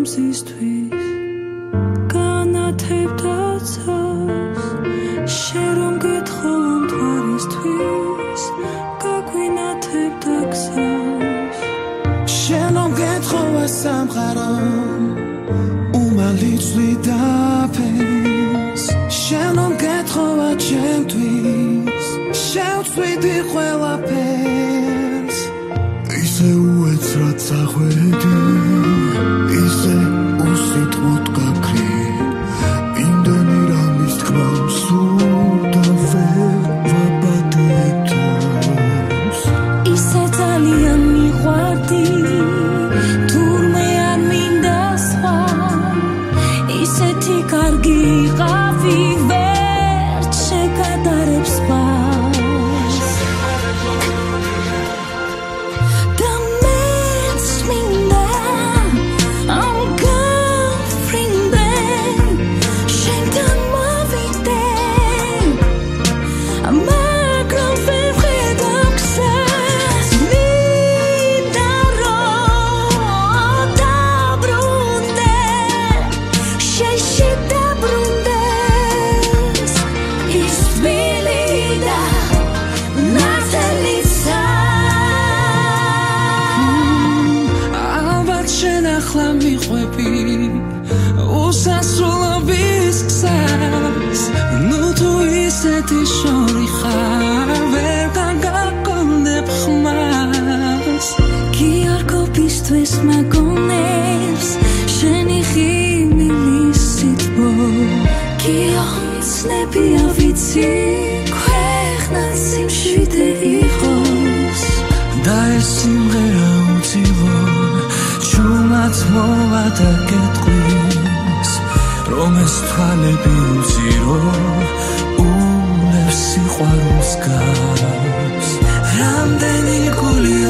მზისთვის განათებდა ცას შენ რომ გეთხოვა მთვარისთვის გაგვინათებდა გზას შენ რომ გეთხოვა სამყარო უმალიწვი დაფენს შენ რომ გეთხოვა ჩემთვის შევწვიდი ყველაფერს ისე უეცრად წახვედი ისე უსიტყვოდ გაქრი იმდენი რამის თქმა სულ და ვერ ვაბადებს ისე ძალიან მიყვარდი თურმე არ მინდა სხვა ისეთი კარგი იყავი ვერ შეგადარებს სხვას და მეც მინდა ამ girlfriend-ენ შენთან მოვიდე მაგრამ ვერ ვხედავ გზას მინდა რომ დაბრუნდე შეში დაბრუნდეს ის თბილი და ნათელისა ალბათ შენ ახლა მიყვები უსასრულობის გზას ნუ თუ ისეთი შორი ხარ ვერ გაგაკონდებ ხმას კი არ გობისთვის მაგონებს შენი ხიმილის სიტყვა კი ოცნებია ვიცი ქვეყნად სიმშვიდე იყოს და ეს სიმღერა უცილო ჩუმად მოვა და გეტყვის რომ ეს თვალები უცირო უნებს სიყვარულს გავს რამდენი გული